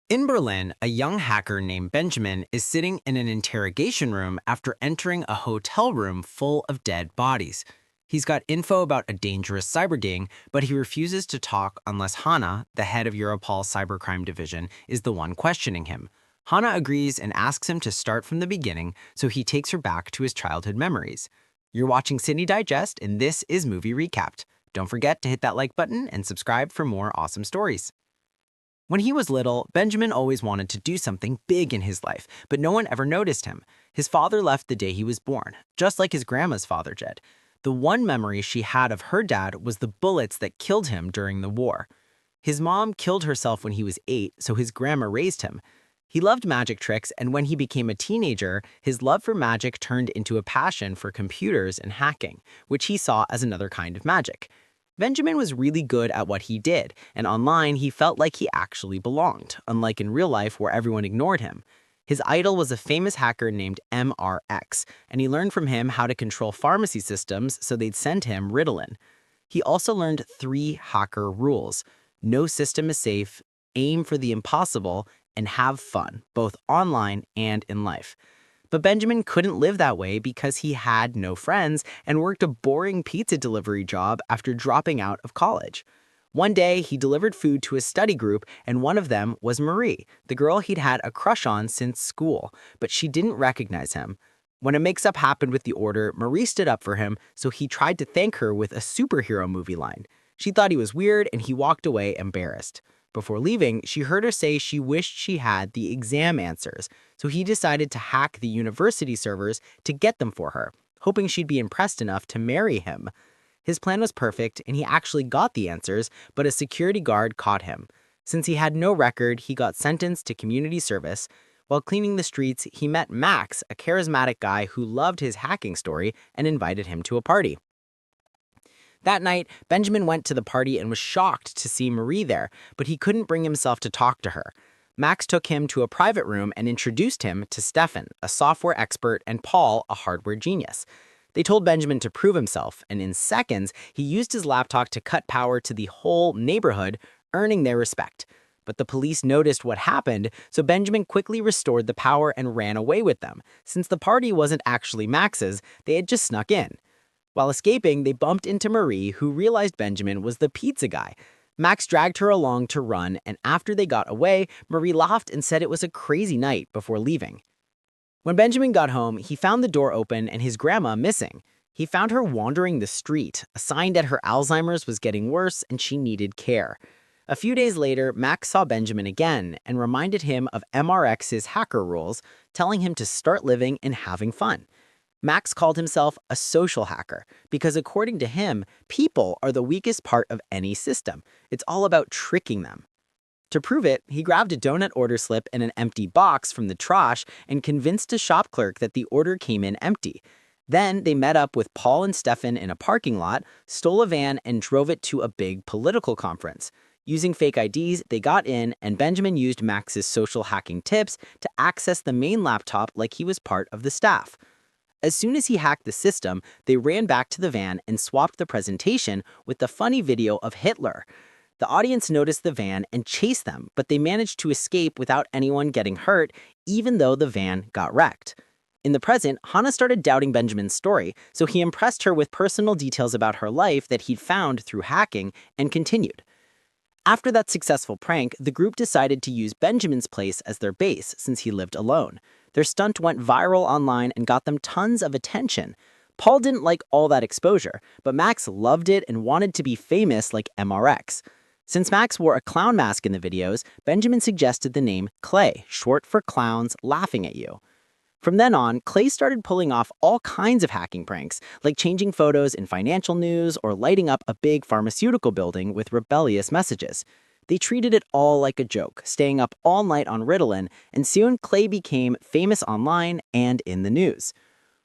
In Berlin, a young hacker named Benjamin is sitting in an interrogation room after entering a hotel room full of dead bodies. He's got info about a dangerous cyber ding, but he refuses to talk unless Hannah, the head of Europol's cybercrime division, is the one questioning him. Hannah agrees and asks him to start from the beginning, so he takes her back to his childhood memories. You're watching CineDigest, and this is Movie Recapped. Don't forget to hit that like button and subscribe for more awesome stories. When he was little, Benjamin always wanted to do something big in his life, but no one ever noticed him. His father left the day he was born, just like his grandma's father did. The one memory she had of her dad was the bullets that killed him during the war. His mom killed herself when he was 8, so his grandma raised him. He loved magic tricks, and when he became a teenager, his love for magic turned into a passion for computers and hacking, which he saw as another kind of magic. Benjamin was really good at what he did, and online he felt like he actually belonged, unlike in real life where everyone ignored him. His idol was a famous hacker named MRX, and he learned from him how to control pharmacy systems so they'd send him Ritalin. He also learned 3 hacker rules: no system is safe, aim for the impossible, and have fun, both online and in life. But Benjamin couldn't live that way because he had no friends and worked a boring pizza delivery job after dropping out of college. One day, he delivered food to a study group, and one of them was Marie, the girl he'd had a crush on since school, but she didn't recognize him. When a mix-up happened with the order, Marie stood up for him, so he tried to thank her with a superhero movie line. She thought he was weird, and he walked away embarrassed. Before leaving, she heard her say she wished she had the exam answers, so he decided to hack the university servers to get them for her, hoping she'd be impressed enough to marry him. His plan was perfect, and he actually got the answers, but a security guard caught him. Since he had no record, he got sentenced to community service. While cleaning the streets, he met Max, a charismatic guy who loved his hacking story and invited him to a party. That night, Benjamin went to the party and was shocked to see Marie there, but he couldn't bring himself to talk to her. Max took him to a private room and introduced him to Stefan, a software expert, and Paul, a hardware genius. They told Benjamin to prove himself, and in seconds, he used his laptop to cut power to the whole neighborhood, earning their respect. But the police noticed what happened, so Benjamin quickly restored the power and ran away with them. Since the party wasn't actually Max's, they had just snuck in. While escaping, they bumped into Marie, who realized Benjamin was the pizza guy. Max dragged her along to run, and after they got away, Marie laughed and said it was a crazy night before leaving. When Benjamin got home, he found the door open and his grandma missing. He found her wandering the street, a sign that her Alzheimer's was getting worse and she needed care. A few days later, Max saw Benjamin again and reminded him of MRX's hacker rules, telling him to start living and having fun. Max called himself a social hacker because, according to him, people are the weakest part of any system. It's all about tricking them. To prove it, he grabbed a donut order slip and an empty box from the trash and convinced a shop clerk that the order came in empty. Then they met up with Paul and Stefan in a parking lot, stole a van, and drove it to a big political conference. Using fake IDs, they got in, and Benjamin used Max's social hacking tips to access the main laptop like he was part of the staff. As soon as he hacked the system, they ran back to the van and swapped the presentation with the funny video of Hitler. The audience noticed the van and chased them, but they managed to escape without anyone getting hurt, even though the van got wrecked. In the present, Hannah started doubting Benjamin's story, so he impressed her with personal details about her life that he'd found through hacking and continued. After that successful prank, the group decided to use Benjamin's place as their base since he lived alone. Their stunt went viral online and got them tons of attention. Paul didn't like all that exposure, but Max loved it and wanted to be famous like MRX. Since Max wore a clown mask in the videos, Benjamin suggested the name Clay, short for clowns laughing at you. From then on, Clay started pulling off all kinds of hacking pranks, like changing photos in financial news or lighting up a big pharmaceutical building with rebellious messages. They treated it all like a joke, staying up all night on Ritalin, and soon Clay became famous online and in the news.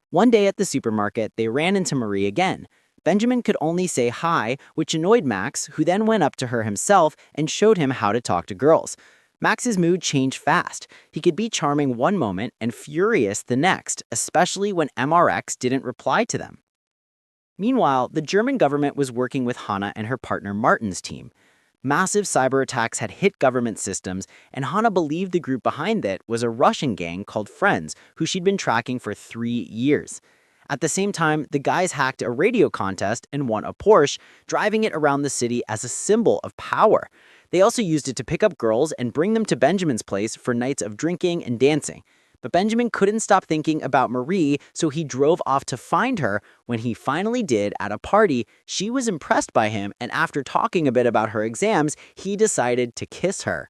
One day at the supermarket, they ran into Marie again. Benjamin could only say hi, which annoyed Max, who then went up to her himself and showed him how to talk to girls. Max's mood changed fast. He could be charming one moment and furious the next, especially when MRX didn't reply to them. Meanwhile, the German government was working with Hannah and her partner Martin's team. Massive cyber attacks had hit government systems, and Hana believed the group behind it was a Russian gang called Friends, who she'd been tracking for 3 years. At the same time, the guys hacked a radio contest and won a Porsche, driving it around the city as a symbol of power. They also used it to pick up girls and bring them to Benjamin's place for nights of drinking and dancing. But Benjamin couldn't stop thinking about Marie, so he drove off to find her. When he finally did at a party, she was impressed by him, and after talking a bit about her exams, he decided to kiss her.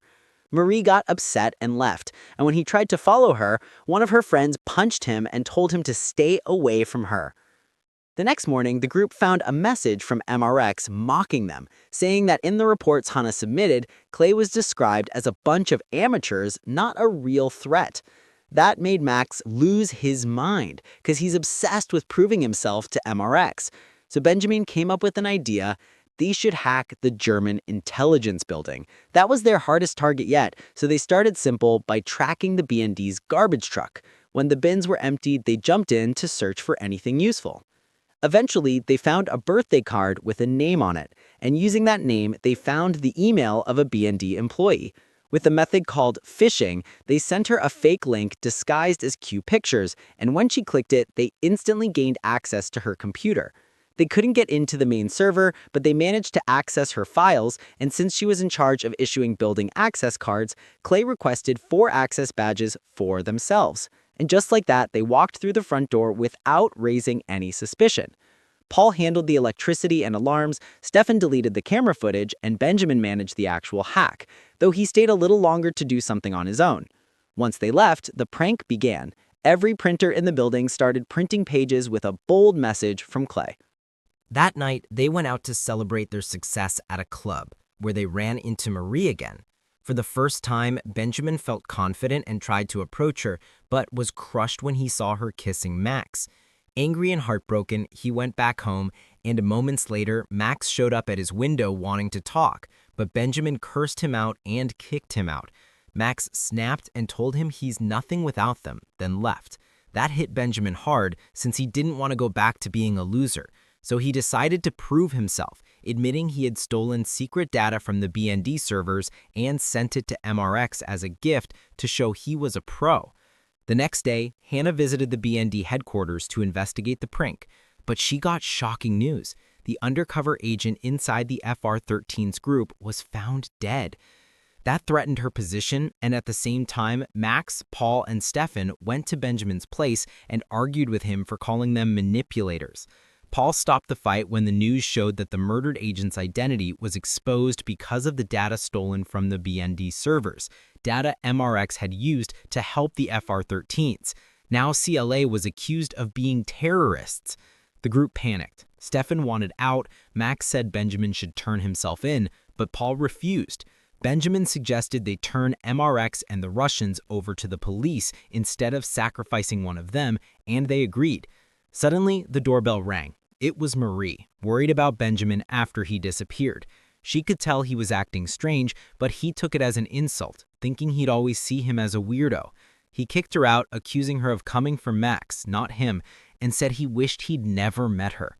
Marie got upset and left, and when he tried to follow her, one of her friends punched him and told him to stay away from her. The next morning, the group found a message from MRX mocking them, saying that in the reports Hana submitted, Clay was described as a bunch of amateurs, not a real threat. That made Max lose his mind, because he's obsessed with proving himself to MRX. So Benjamin came up with an idea. They should hack the German intelligence building. That was their hardest target yet, so they started simple by tracking the BND's garbage truck. When the bins were emptied, they jumped in to search for anything useful. Eventually, they found a birthday card with a name on it, and using that name, they found the email of a BND employee. With a method called phishing, they sent her a fake link disguised as cute pictures, and when she clicked it, they instantly gained access to her computer. They couldn't get into the main server, but they managed to access her files, and since she was in charge of issuing building access cards, Clay requested 4 access badges for themselves. And just like that, they walked through the front door without raising any suspicion. Paul handled the electricity and alarms, Stefan deleted the camera footage, and Benjamin managed the actual hack, though he stayed a little longer to do something on his own. Once they left, the prank began. Every printer in the building started printing pages with a bold message from Clay. That night, they went out to celebrate their success at a club, where they ran into Marie again. For the first time, Benjamin felt confident and tried to approach her, but was crushed when he saw her kissing Max. Angry and heartbroken, he went back home, and moments later, Max showed up at his window wanting to talk, but Benjamin cursed him out and kicked him out. Max snapped and told him he's nothing without them, then left. That hit Benjamin hard since he didn't want to go back to being a loser. So he decided to prove himself, admitting he had stolen secret data from the BND servers and sent it to MRX as a gift to show he was a pro. The next day, Hannah visited the BND headquarters to investigate the prank, but she got shocking news. The undercover agent inside the FR-13's group was found dead. That threatened her position, and at the same time, Max, Paul, and Stefan went to Benjamin's place and argued with him for calling them manipulators. Paul stopped the fight when the news showed that the murdered agent's identity was exposed because of the data stolen from the BND servers, data MRX had used to help the FR-13s. Now CLA was accused of being terrorists. The group panicked. Stefan wanted out, Max said Benjamin should turn himself in, but Paul refused. Benjamin suggested they turn MRX and the Russians over to the police instead of sacrificing one of them, and they agreed. Suddenly, the doorbell rang. It was Marie, worried about Benjamin after he disappeared. She could tell he was acting strange, but he took it as an insult, thinking he'd always see him as a weirdo. He kicked her out, accusing her of coming for Max, not him, and said he wished he'd never met her.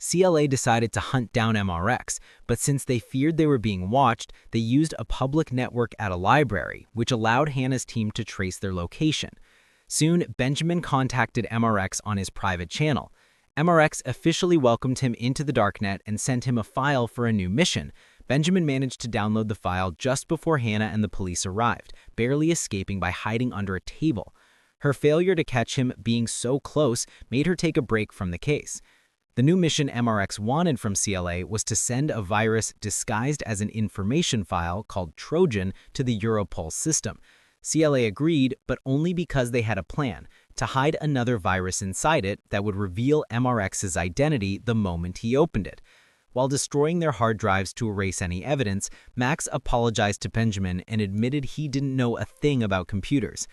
CLA decided to hunt down MRX, but since they feared they were being watched, they used a public network at a library, which allowed Hannah's team to trace their location. Soon, Benjamin contacted MRX on his private channel. MRX officially welcomed him into the darknet and sent him a file for a new mission. Benjamin managed to download the file just before Hannah and the police arrived, barely escaping by hiding under a table. Her failure to catch him being so close made her take a break from the case. The new mission MRX wanted from CLA was to send a virus disguised as an information file called Trojan to the Europol system. CLA agreed, but only because they had a plan to hide another virus inside it that would reveal MRX's identity the moment he opened it. While destroying their hard drives to erase any evidence, Max apologized to Benjamin and admitted he didn't know a thing about computers.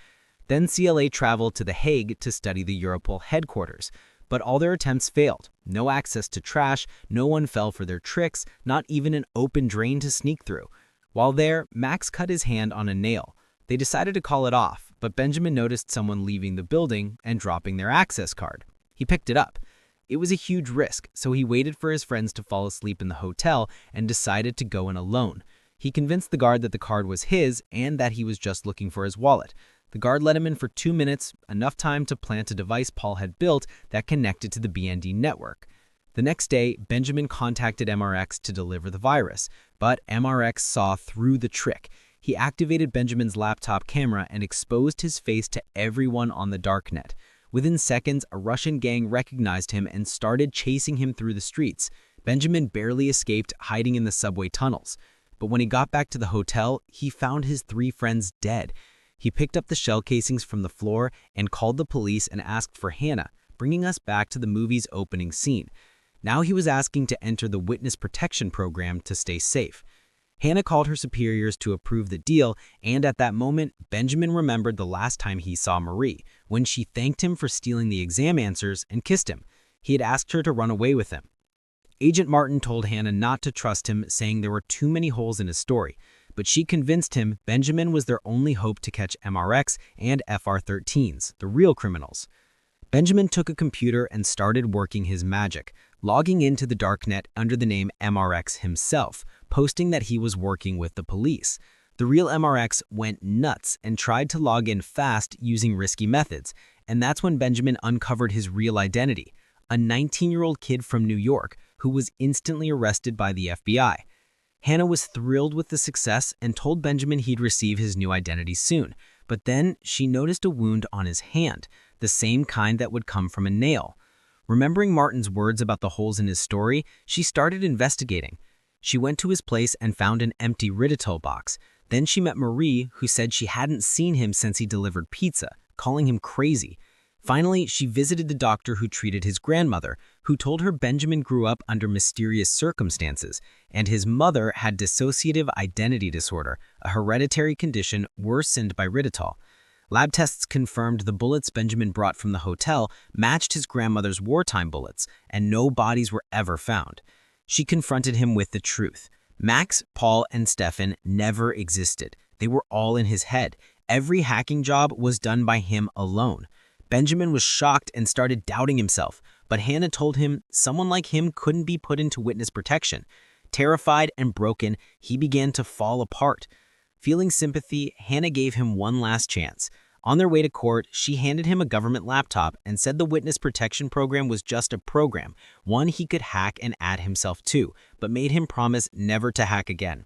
Then CLA traveled to The Hague to study the Europol headquarters. But all their attempts failed. No access to trash, no one fell for their tricks, not even an open drain to sneak through. While there, Max cut his hand on a nail. They decided to call it off, but Benjamin noticed someone leaving the building and dropping their access card. He picked it up. It was a huge risk, so he waited for his friends to fall asleep in the hotel and decided to go in alone. He convinced the guard that the card was his and that he was just looking for his wallet. The guard let him in for 2 minutes, enough time to plant a device Paul had built that connected to the BND network. The next day, Benjamin contacted MRX to deliver the virus, but MRX saw through the trick. He activated Benjamin's laptop camera and exposed his face to everyone on the darknet. Within seconds, a Russian gang recognized him and started chasing him through the streets. Benjamin barely escaped, hiding in the subway tunnels. But when he got back to the hotel, he found his 3 friends dead. He picked up the shell casings from the floor and called the police and asked for Hannah, bringing us back to the movie's opening scene. Now he was asking to enter the witness protection program to stay safe. Hannah called her superiors to approve the deal, and at that moment, Benjamin remembered the last time he saw Marie, when she thanked him for stealing the exam answers and kissed him. He had asked her to run away with him. Agent Martin told Hannah not to trust him, saying there were too many holes in his story. But she convinced him Benjamin was their only hope to catch MRX and FR-13s, the real criminals. Benjamin took a computer and started working his magic, logging into the darknet under the name MRX himself, posting that he was working with the police. The real MRX went nuts and tried to log in fast using risky methods, and that's when Benjamin uncovered his real identity, a 19-year-old kid from New York who was instantly arrested by the FBI. Hannah was thrilled with the success and told Benjamin he'd receive his new identity soon, but then she noticed a wound on his hand, the same kind that would come from a nail. Remembering Martin's words about the holes in his story, she started investigating. She went to his place and found an empty Riditol box. Then she met Marie, who said she hadn't seen him since he delivered pizza, calling him crazy. Finally, she visited the doctor who treated his grandmother, who told her Benjamin grew up under mysterious circumstances, and his mother had dissociative identity disorder, a hereditary condition worsened by Riditol. Lab tests confirmed the bullets Benjamin brought from the hotel matched his grandmother's wartime bullets, and no bodies were ever found. She confronted him with the truth. Max, Paul, and Stefan never existed. They were all in his head. Every hacking job was done by him alone. Benjamin was shocked and started doubting himself, but Hannah told him someone like him couldn't be put into witness protection. Terrified and broken, he began to fall apart. Feeling sympathy, Hannah gave him one last chance. On their way to court, she handed him a government laptop and said the witness protection program was just a program, one he could hack and add himself to, but made him promise never to hack again.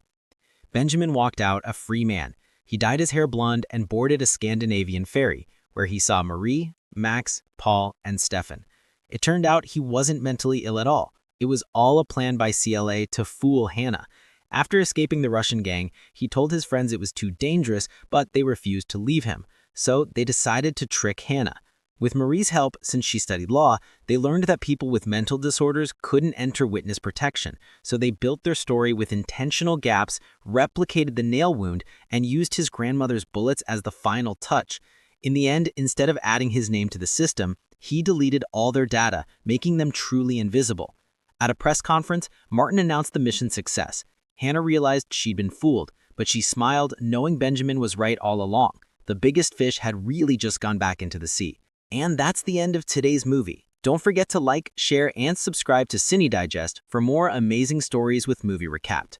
Benjamin walked out a free man. He dyed his hair blonde and boarded a Scandinavian ferry, where he saw Marie, Max, Paul, and Stefan. It turned out he wasn't mentally ill at all. It was all a plan by CLA to fool Hannah. After escaping the Russian gang, he told his friends it was too dangerous, but they refused to leave him. So they decided to trick Hannah. With Marie's help, since she studied law, they learned that people with mental disorders couldn't enter witness protection. So they built their story with intentional gaps, replicated the nail wound, and used his grandmother's bullets as the final touch. In the end, instead of adding his name to the system, he deleted all their data, making them truly invisible. At a press conference, Martin announced the mission's success. Hannah realized she'd been fooled, but she smiled, knowing Benjamin was right all along. The biggest fish had really just gone back into the sea. And that's the end of today's movie. Don't forget to like, share, and subscribe to CineDigest for more amazing stories with Movie Recapped.